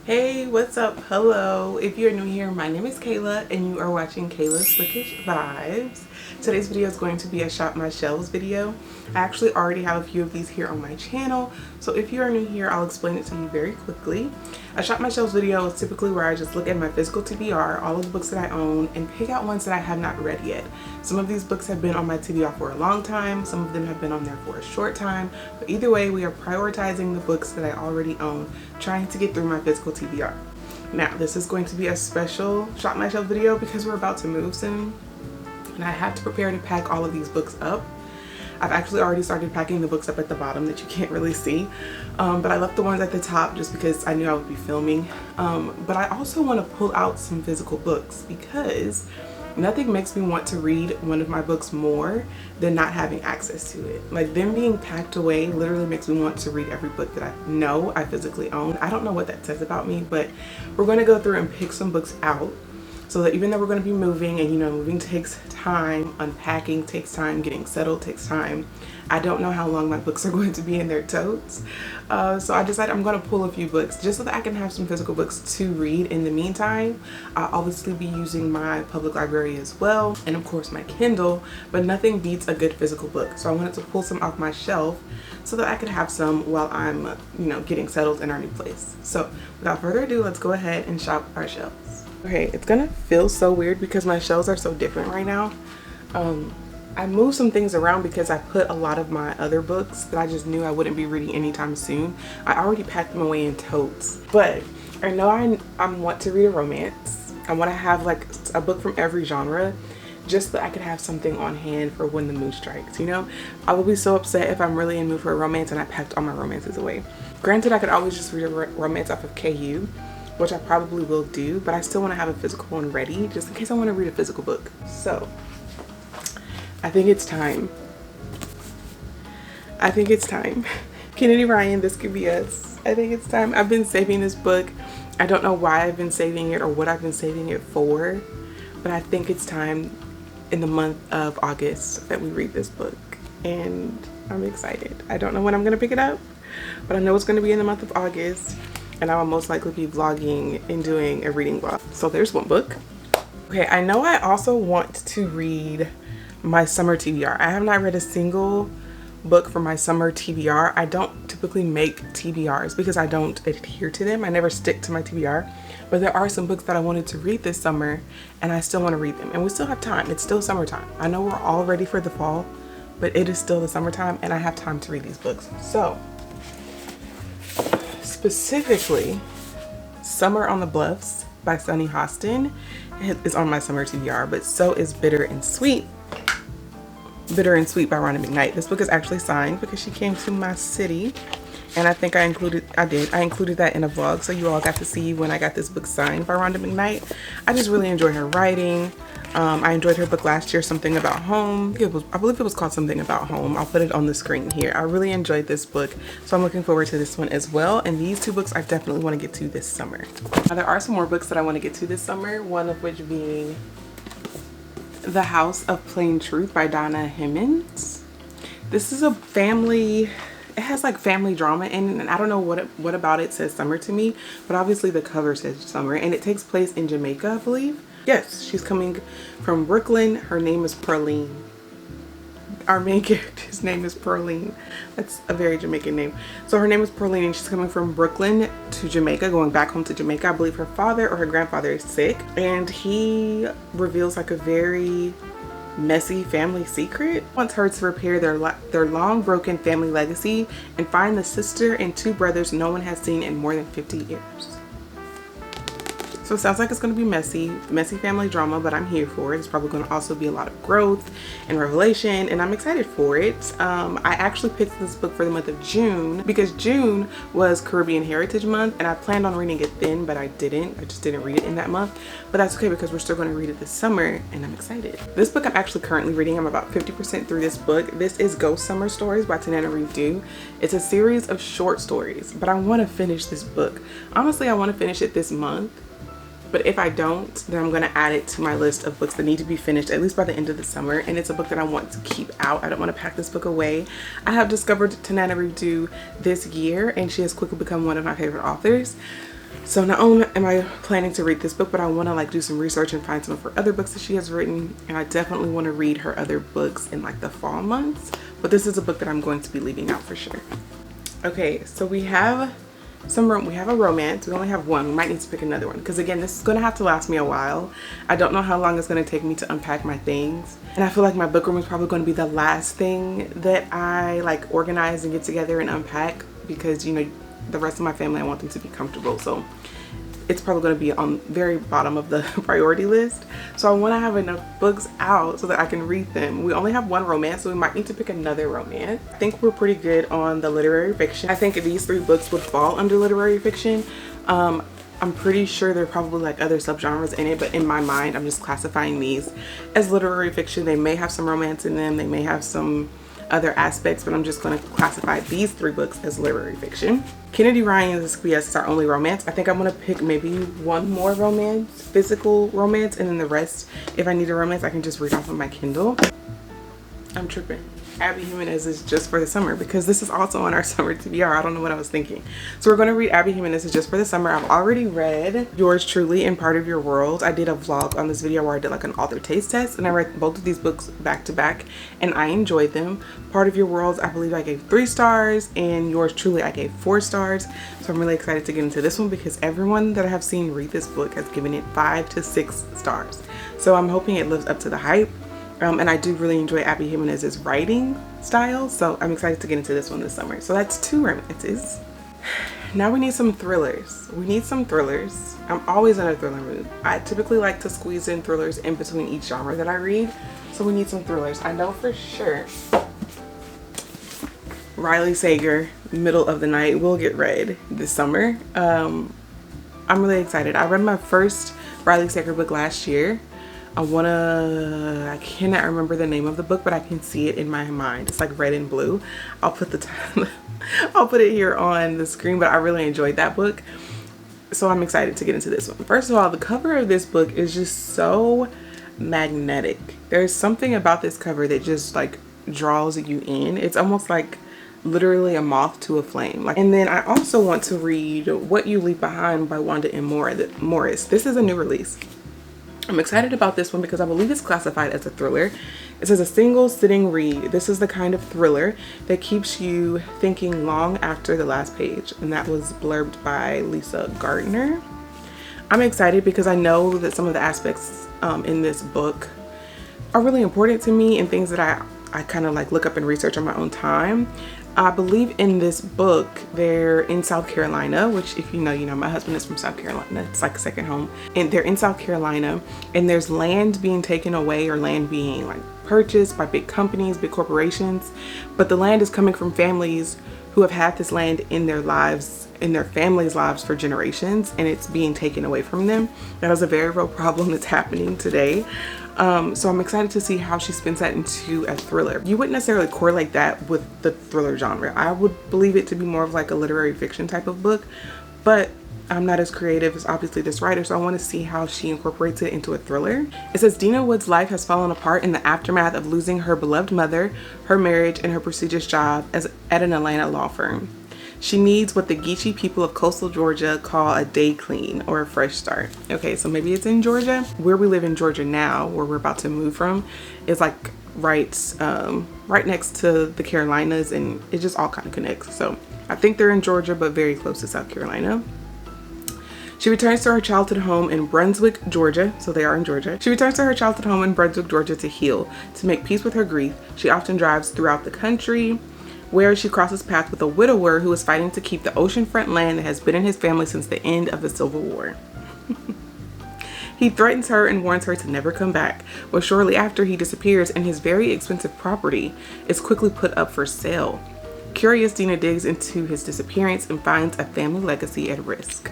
Hey, what's up? Hello. If you're new here, my name is Kayla and you are watching Kayla's Bookish Vibes. Today's video is going to be a Shop My Shelves video. I actually already have a few of these here on my channel, so if you are new here, I'll explain it to you very quickly. A Shop My Shelves video is typically where I just look at my physical TBR, all of the books that I own, and pick out ones that I have not read yet. Some of these books have been on my TBR for a long time, some of them have been on there for a short time, but either way, we are prioritizing the books that I already own, trying to get through my physical TBR. Now, this is going to be a special Shop My Shelf video because we're about to move soon, and I have to prepare to pack all of these books up. I've actually already started packing the books up at the bottom that you can't really see, but I left the ones at the top just because I knew I would be filming. But I also want to pull out some physical books because nothing makes me want to read one of my books more than not having access to it. Like, them being packed away literally makes me want to read every book that I know I physically own. I don't know what that says about me, but we're going to go through and pick some books out so that even though we're going to be moving, and moving takes time, unpacking takes time, getting settled takes time, I don't know how long my books are going to be in their totes. So I decided I'm going to pull a few books just so that I can have some physical books to read in the meantime. I'll obviously be using my public library as well, and of course my Kindle, but nothing beats a good physical book. So I wanted to pull some off my shelf so that I could have some while I'm, getting settled in our new place. So without further ado, let's go ahead and shop our shelves. Okay, it's gonna feel so weird because my shelves are so different right now. I moved some things around because I put a lot of my other books that I just knew I wouldn't be reading anytime soon. I already packed them away in totes, but I know I want to read a romance. I want to have like a book from every genre just so I could have something on hand for when the mood strikes, I would be so upset if I'm really in the mood for a romance and I packed all my romances away. Granted, I could always just read a romance off of KU, which I probably will do, but I still want to have a physical one ready just in case I want to read a physical book. So I think it's time. Kennedy Ryan, This Could Be Us. I think it's time. I've been saving this book. I don't know why I've been saving it or what I've been saving it for, but I think it's time in the month of August that we read this book, and I'm excited. I don't know when I'm going to pick it up, but I know it's going to be in the month of August, and I will most likely be vlogging and doing a reading vlog. So there's one book. Okay, I know I also want to read my summer TBR. I have not read a single book for my summer TBR. I don't typically make TBRs because I don't adhere to them. I never stick to my TBR, but there are some books that I wanted to read this summer and I still want to read them, and we still have time. It's still summertime. I know we're all ready for the fall, but it is still the summertime and I have time to read these books. So specifically, Summer on the Bluffs by Sunny Hostin is on my summer TBR, but so is Bitter and Sweet by Rhonda McKnight. This book is actually signed because she came to my city, and I think I included that in a vlog, so you all got to see when I got this book signed by Rhonda McKnight. I just really enjoy her writing. I enjoyed her book last year, Something About Home. I believe it was called Something About Home. I'll put it on the screen here. I really enjoyed this book, so I'm looking forward to this one as well. And these two books I definitely want to get to this summer. Now, there are some more books that I want to get to this summer, one of which being The House of Plain Truth by Donna Hemmings. This is a family, it has like family drama in it, and I don't know what about it says summer to me, but obviously the cover says summer, and it takes place in Jamaica, I believe. Yes, she's coming from Brooklyn. Her name is Pearline. Our main character's name is Pearline. That's a very Jamaican name. So her name is Pearline, and she's coming from Brooklyn to Jamaica, going back home to Jamaica. I believe her father or her grandfather is sick, and he reveals like a very messy family secret. He wants her to repair their long broken family legacy and find the sister and two brothers no one has seen in more than 50 years. So it sounds like it's going to be messy family drama, but I'm here for it. It's probably going to also be a lot of growth and revelation, and I'm excited for it. I actually picked this book for the month of June because June was Caribbean Heritage Month, and I planned on reading it then, but I didn't. I just didn't read it in that month, but that's okay because we're still going to read it this summer, and I'm excited. This book I'm actually currently reading. I'm about 50% through this book. This is Ghost Summer Stories by Tananarive Due. It's a series of short stories, but I want to finish this book. Honestly, I want to finish it this month. But if I don't, then I'm going to add it to my list of books that need to be finished at least by the end of the summer. And it's a book that I want to keep out. I don't want to pack this book away. I have discovered Tananarive Due this year, and she has quickly become one of my favorite authors. So not only am I planning to read this book, but I want to like do some research and find some of her other books that she has written. And I definitely want to read her other books in like the fall months. But this is a book that I'm going to be leaving out for sure. Okay, so we have a romance. We only have one. We might need to pick another one because again, this is going to have to last me a while. I don't know how long it's going to take me to unpack my things. And I feel like my book room is probably going to be the last thing that I like organize and get together and unpack because, you know, the rest of my family, I want them to be comfortable. So it's probably going to be on very bottom of the priority list. So I want to have enough books out so that I can read them. We only have one romance, so we might need to pick another romance. I think we're pretty good on the literary fiction. I think these 3 books would fall under literary fiction. I'm pretty sure there are probably like other subgenres in it, but in my mind, I'm just classifying these as literary fiction. They may have some romance in them. They may have some other aspects, but I'm just going to classify these 3 books as literary fiction. Kennedy Ryan's Yes is our only romance. I think I'm going to pick maybe one more romance, physical romance, and then the rest, if I need a romance, I can just read off of my Kindle. I'm tripping. Abby Jimenez is Just for the Summer because this is also on our summer TBR. I don't know what I was thinking. So we're going to read Abby Jimenez's Just for the Summer. I've already read Yours Truly and Part of Your World. I did a vlog on this video where I did like an author taste test and I read both of these books back to back and I enjoyed them. Part of Your World, I believe I gave 3 stars and Yours Truly I gave 4 stars. So I'm really excited to get into this one because everyone that I have seen read this book has given it 5 to 6 stars. So I'm hoping it lives up to the hype. And I do really enjoy Abby Jimenez's writing style, so I'm excited to get into this one this summer. So that's 2 romances. Now we need some thrillers. We need some thrillers. I'm always in a thriller mood. I typically like to squeeze in thrillers in between each genre that I read, so we need some thrillers. I know for sure Riley Sager, Middle of the Night, will get read this summer. I'm really excited. I read my first Riley Sager book last year. I cannot remember the name of the book, but I can see it in my mind. It's like red and blue. I'll put it here on the screen, but I really enjoyed that book. So I'm excited to get into this one. First of all, the cover of this book is just so magnetic. There's something about this cover that just like draws you in. It's almost like literally a moth to a flame. And then I also want to read What You Leave Behind by Wanda M. Morris. This is a new release. I'm excited about this one because I believe it's classified as a thriller. It says a single sitting read. This is the kind of thriller that keeps you thinking long after the last page. And that was blurbed by Lisa Gardner. I'm excited because I know that some of the aspects in this book are really important to me and things that I kind of like look up and research on my own time. I believe in this book, they're in South Carolina, which if you know, my husband is from South Carolina. It's like a second home. And they're in South Carolina and there's land being taken away or land being like purchased by big companies, big corporations. But the land is coming from families who have had this land in their lives, in their families' lives for generations, and it's being taken away from them. That is a very real problem that's happening today. So I'm excited to see how she spins that into a thriller. You wouldn't necessarily correlate that with the thriller genre. I would believe it to be more of like a literary fiction type of book, but I'm not as creative as obviously this writer, so I want to see how she incorporates it into a thriller. It says Dina Wood's life has fallen apart in the aftermath of losing her beloved mother, her marriage, and her prestigious job at an Atlanta law firm. She needs what the Geechee people of coastal Georgia call a day clean or a fresh start. Okay, so maybe it's in Georgia. Where we live in Georgia now, where we're about to move from, is like right next to the Carolinas, and it just all kind of connects. So I think they're in Georgia, but very close to South Carolina. She returns to her childhood home in Brunswick, Georgia. So they are in Georgia. She returns to her childhood home in Brunswick, Georgia to heal, to make peace with her grief. She often drives throughout the country, where she crosses paths with a widower who is fighting to keep the oceanfront land that has been in his family since the end of the Civil War. He threatens her and warns her to never come back, but shortly after he disappears and his very expensive property is quickly put up for sale. Curious, Dina digs into his disappearance and finds a family legacy at risk.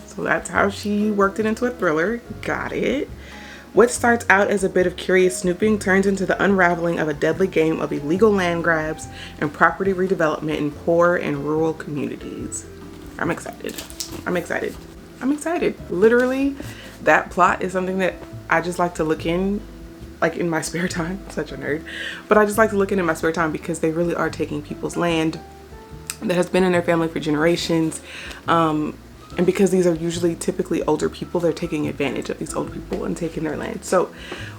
So that's how she worked it into a thriller. Got it. What starts out as a bit of curious snooping turns into the unraveling of a deadly game of illegal land grabs and property redevelopment in poor and rural communities. I'm excited. I'm excited. I'm excited. Literally, that plot is something that I just like to look in, like in my spare time. Such a nerd. But I just like to look in my spare time because they really are taking people's land that has been in their family for generations. And because these are usually typically older people, they're taking advantage of these older people and taking their land. So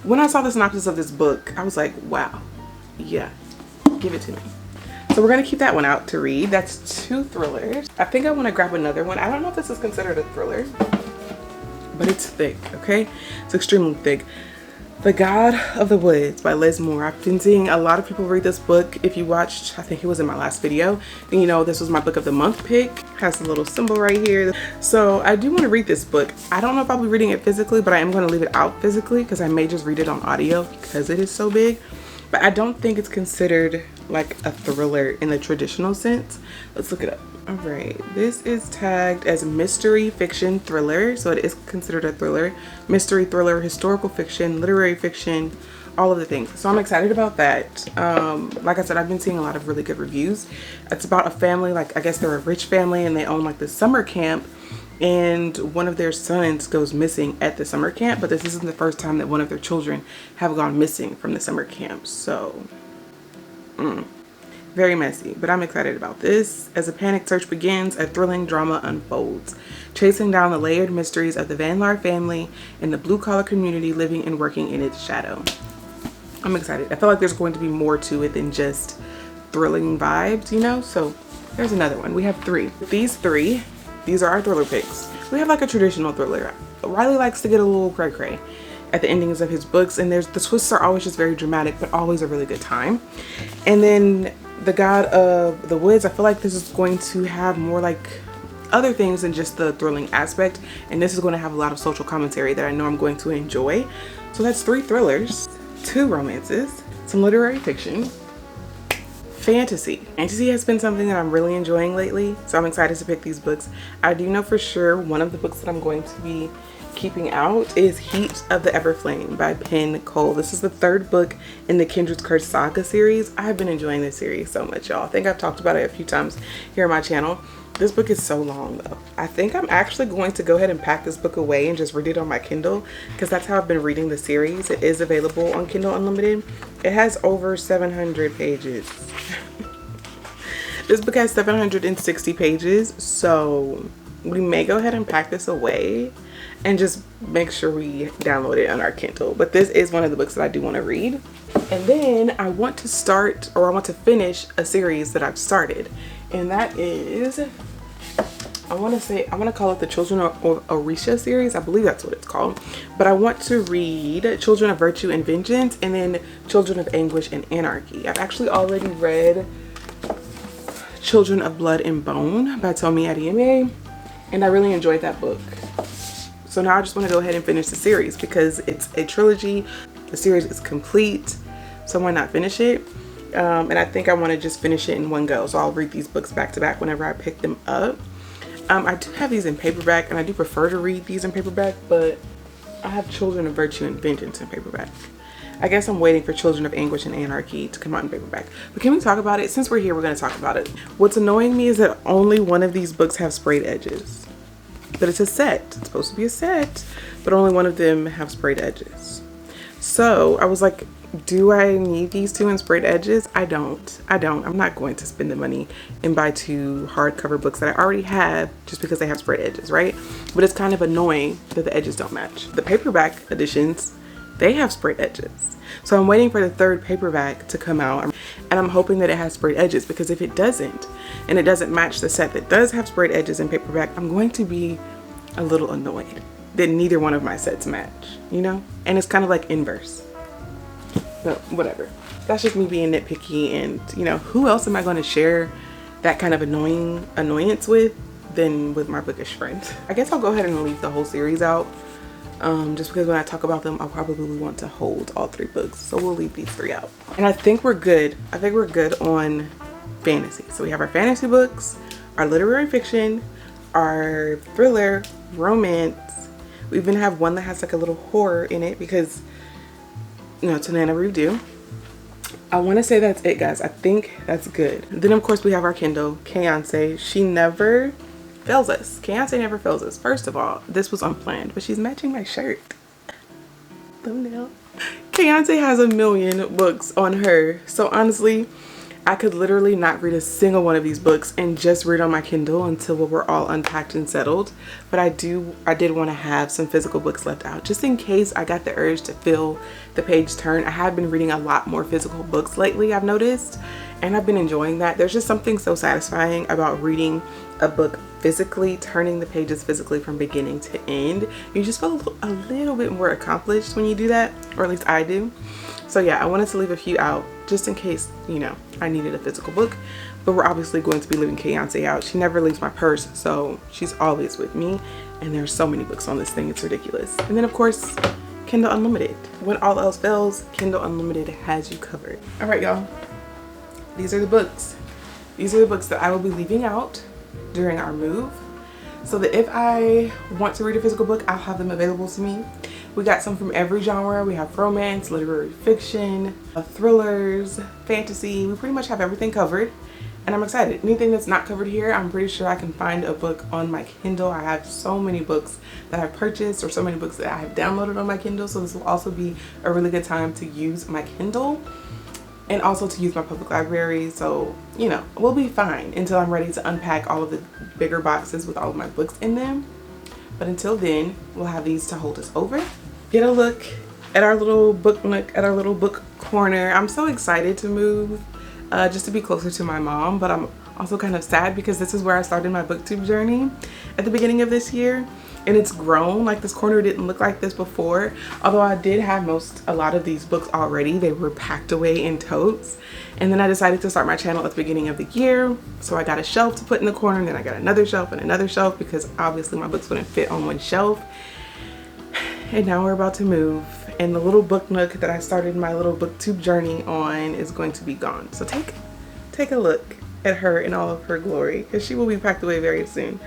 when I saw the synopsis of this book, I was like, wow, yeah, give it to me. So we're gonna keep that one out to read. That's 2 thrillers. I think I wanna grab another one. I don't know if this is considered a thriller, but it's thick, okay? It's extremely thick. The God of the Woods by Liz Moore. I've been seeing a lot of people read this book. If you watched, I think it was in my last video, then you know this was my book of the month pick. Has a little symbol right here. So I do want to read this book. I don't know if I'll be reading it physically, but I am going to leave it out physically because I may just read it on audio because it is so big. But I don't think it's considered like a thriller in the traditional sense. Let's look it up. All right, this is tagged as mystery fiction thriller, so it is considered a thriller. Mystery thriller, historical fiction, literary fiction, all of the things. So I'm excited about that. Like I said, I've been seeing a lot of really good reviews. It's about a family, like I guess they're a rich family and they own like this summer camp, and one of their sons goes missing at the summer camp, but this isn't the first time that one of their children have gone missing from the summer camp. So very messy, but I'm excited about this. As a panic search begins, a thrilling drama unfolds, chasing down the layered mysteries of the Van Laar family and the blue-collar community living and working in its shadow. I'm excited. I feel like there's going to be more to it than just thrilling vibes, you know? So there's another one. We have 3. These are our thriller picks. We have like a traditional thriller. Riley likes to get a little cray-cray at the endings of his books, and the twists are always just very dramatic, but always a really good time. And then The God of the Woods, I feel like this is going to have more like other things than just the thrilling aspect, and this is going to have a lot of social commentary that I know I'm going to enjoy. So that's 3 thrillers, 2 romances, some literary fiction, fantasy. Fantasy has been something that I'm really enjoying lately, so I'm excited to pick these books. I do know for sure one of the books that I'm going to be keeping out is Heat of the Everflame by Penn Cole. This is the 3rd book in the Kindred's Curse saga series. I've been enjoying this series so much, y'all. I think I've talked about it a few times here on my channel. This book is so long though. I think I'm actually going to go ahead and pack this book away and just read it on my Kindle, because that's how I've been reading the series. It is available on Kindle Unlimited. It has over 700 pages. This book has 760 pages, so we may go ahead and pack this away and just make sure we download it on our Kindle. But this is one of the books that I do want to read. And then I want to start, or I want to finish a series that I've started. And that is, I want to call it the Children of Orisha series. I believe that's what it's called. But I want to read Children of Virtue and Vengeance, and then Children of Anguish and Anarchy. I've actually already read Children of Blood and Bone by Tomi Adeyemi, and I really enjoyed that book. So now I just want to go ahead and finish the series because it's a trilogy. The series is complete, so why not finish it? And I think I want to just finish it in one go. So I'll read these books back to back whenever I pick them up. I do have these in paperback, and I do prefer to read these in paperback, but I have Children of Virtue and Vengeance in paperback. I guess I'm waiting for Children of Anguish and Anarchy to come out in paperback. But can we talk about it? Since we're here, we're going to talk about it. What's annoying me is that only one of these books have sprayed edges. But it's a set. It's supposed to be a set, but only one of them have sprayed edges. So I was like, do I need these 2 in sprayed edges? I don't. I'm not going to spend the money and buy 2 hardcover books that I already have just because they have sprayed edges, right? But it's kind of annoying that the edges don't match. The paperback editions, they have sprayed edges. So I'm waiting for the 3rd paperback to come out, and I'm hoping that it has sprayed edges, because if it doesn't, and it doesn't match the set that does have sprayed edges in paperback, I'm going to be a little annoyed that neither one of my sets match, you know? And it's kind of like inverse. But whatever. That's just me being nitpicky, and you know, who else am I going to share that kind of annoyance with than with my bookish friends? I guess I'll go ahead and leave the whole series out. Just because when I talk about them, I'll probably want to hold all 3 books. So we'll leave these 3 out. And I think we're good. I think we're good on fantasy. So we have our fantasy books, our literary fiction, our thriller, romance. We even have one that has like a little horror in it because, you know, it's an Nana review. I want to say that's it, guys. I think that's good. Then of course we have our Kindle, Kayance. She never fails us. Kayance never fails us. First of all, this was unplanned, but she's matching my shirt. Thumbnail. Kayance has a million books on her. So honestly, I could literally not read a single one of these books and just read on my Kindle until we're all unpacked and settled. But I did want to have some physical books left out just in case I got the urge to feel the page turn. I have been reading a lot more physical books lately, I've noticed, and I've been enjoying that. There's just something so satisfying about reading a book physically, turning the pages physically from beginning to end. You just feel a little bit more accomplished when you do that, or at least I do. So yeah, I wanted to leave a few out just in case, you know, I needed a physical book. But we're obviously going to be leaving Kayance out. She never leaves my purse, so she's always with me. And there's so many books on this thing, it's ridiculous. And then of course, Kindle Unlimited. When all else fails, Kindle Unlimited has you covered. All right, y'all. These are the books. These are the books that I will be leaving out during our move, so that if I want to read a physical book, I'll have them available to me. We got some from every genre. We have romance, literary fiction, thrillers, fantasy. We pretty much have everything covered, and I'm excited. Anything that's not covered here, I'm pretty sure I can find a book on my Kindle. I have so many books that I've purchased, or so many books that I have downloaded on my Kindle, so this will also be a really good time to use my Kindle and also to use my public library. So, you know, we'll be fine until I'm ready to unpack all of the bigger boxes with all of my books in them. But until then, we'll have these to hold us over. Get a look at our little book nook, at our little book corner. I'm so excited to move just to be closer to my mom, but I'm also kind of sad because this is where I started my booktube journey at the beginning of this year. And it's grown. Like, this corner didn't look like this before, although I did have a lot of these books already. They were packed away in totes, and then I decided to start my channel at the beginning of the year, so I got a shelf to put in the corner, and then I got another shelf and another shelf because obviously my books wouldn't fit on one shelf. And now we're about to move, and the little book nook that I started my little booktube journey on is going to be gone. So take a look at her in all of her glory, because she will be packed away very soon.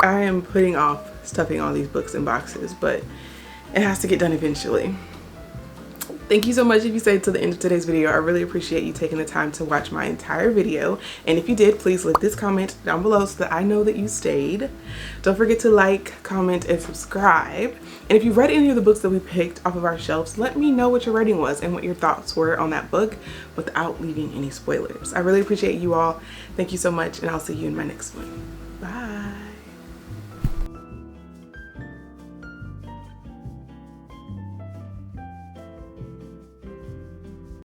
I am putting off stuffing all these books in boxes, but it has to get done eventually. Thank you so much if you stayed to the end of today's video. I really appreciate you taking the time to watch my entire video. And if you did, please leave this comment down below so that I know that you stayed. Don't forget to like, comment, and subscribe. And if you read any of the books that we picked off of our shelves, let me know what your rating was and what your thoughts were on that book without leaving any spoilers. I really appreciate you all. Thank you so much, and I'll see you in my next one. Bye.